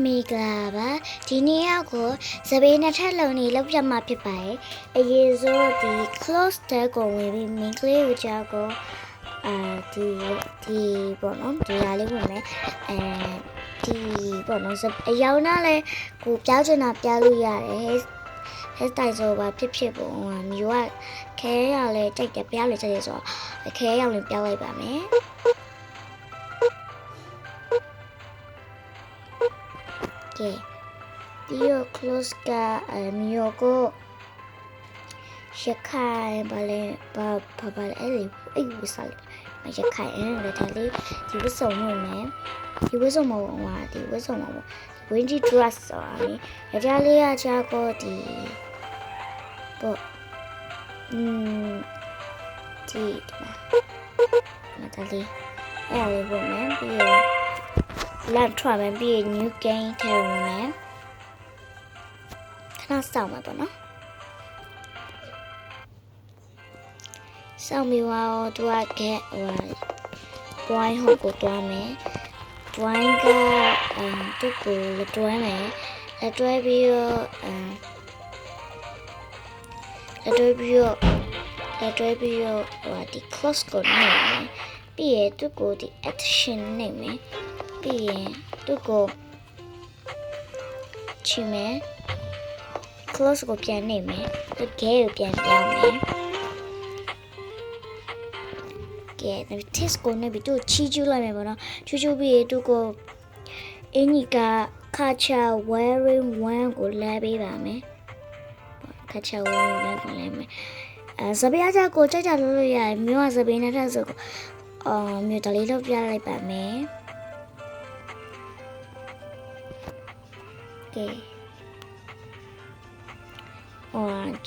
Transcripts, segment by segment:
မိကလာပါဒီနေ့ကိုစပင်းနဲ့ထက်လုံးနေလောက်ပြမှာဖြစ်ပါတယ်အရေးစိုးဒီ close တဲ့ကိုဝင်ပြီး main ကလေးကိုကြောက်ကိုဒီပေါ့နော်ဒီဟာလေးဝင်မယ်ဒီပေါ့နော်အယောင်နဲ့လဲကိုပြောင်းချင်တာပြောင်းလို့ရတယ် hairstyle ဆိုပါဖြစ်ပုံမျိုးကခဲရလဲကြိုက်တယ်ပြောင်းလဲကြိုက်ရဆိုတော့ခဲရောက်ရင်ပြောင်းလိုက်ပါမယ်ကဲဒီကို close ကမျိုးကိုရခိုင်ဘာလဲဘာအဲ့ဒီဝစ်စားလေးရခိုင်အဲ့ဒါလေးဒီဝစ်စုံဝင်မယ်ဒီဝစ်စုံမဟုတ်ပါဒီဝစ်စုံမဟုတ် windy dress ဆိုတာလေရကြလေးကကြာကိုဒီပေါ့ဒီမတလေးအဲ့လေးဝင်မယ်ပြီးရလက်ထွက်မယ်ပြီး new game ထဲဝင်မယ်ခဏစောင့်မှာပေါ့နော်စောင့်ပြီးတော့သူကခဲdrawing ဟုတ်ကိုတွားမယ် drawing ကသူ့ကိုလက်တွဲမယ်လက်တွဲပြီးတော့ဒီ close ကိုနှိပ်မယ်ပြီးရင်သူ့ကိုဒီ action နှိပ်မယ်ပြီးရင်သူ့ကိုချီမယ် close ကိုပြန်နှိပ်မယ်သူ့ gay ကိုပြန်ပြောင်းမယ်ကဲ test ကိုနှိပ်ပြီးသူ့ချီကျူးလိုက်မယ်ပေါ့နော်ချူပြီးရင်သူ့ကိုအင်ကြီးက culture wearing one ကိုလဲပေးပါမယ် culture wearing one ကိုလဲမယ်စပင်းအကြကိုကြိုက်ကြလို့ရတယ်မျိုးကစပင်းနဲ့ထက်ဆိုမျိုးတလေးလောက်ပြလိုက်ပါမယ်ကဲ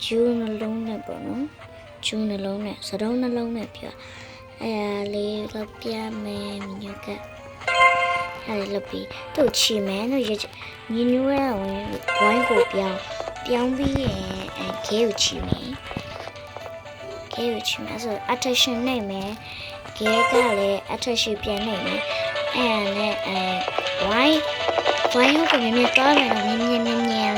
ဂျူးနှလုံးနဲ့ပေါ့နော်ဂျူးနှလုံးနဲ့စတုံးနှလုံးနဲ့ပြလေးလောက်ပြမယ်မျိုးကအဲ့လောက်ပြီးသူ့ချီမယ်နော်ညီနွဲဝင်ဝိုင်းကိုပြောင်းပြီးရင်ခဲကိုချီမယ်ခဲကိုချီမယ်ဆို attention နိုင်မယ်ခဲကလည်း attention ပြန်နိုင်မယ်အဲ့နဲ့ဝိုင်းကိုမြင်တော့မယ်မြင်လေးတော့မယ်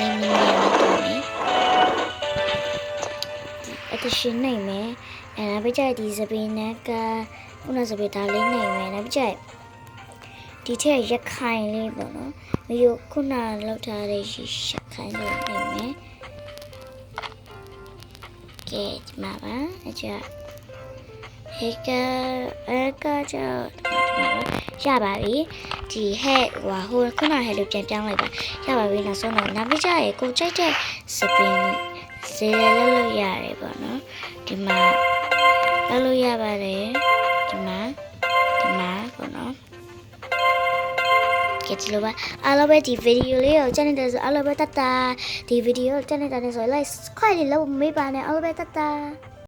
attention နိုင်မယ်နောက်ပြီးကြဒီစပင်းနဲ့ကခုနစပင်းဒါလေးနိုင်မယ်နောက်ပြီးကြဒီထက်ရခိုင်လေးပေါ့နော်မျိုးခုနလောက်ထားတဲ့ရခိုင်လေးနိုင်မယ်ကဲဒီမှာပါအကြဟေကကြောရပါပြီဒီဟဲ့ဟိုခုနဟဲ့လို့ပြန်ပြောင်းလိုက်ပါရပါပြီနောက်ဆုံးတော့နောက်ပြီးကြရေကိုကြိုက်တဲ့စပင်းဈေးလောက်ရတယ်ပေါ့နော်ဒီမှာလောက်လို့ရပါတယ်ဒီမှာပေါ့နော်ကဲဒီလိုပါအားလုံးပဲဒီဗီဒီယိုလေးကိုကြည့်နေတဲ့ဆိုအားလုံးပဲတတ်တာဒီဗီဒီယိုကိုကြည့်နေတာနဲ့ဆို like ခွဲလေးလောက်မေးပါနဲ့အားလုံးပဲတတ်တာ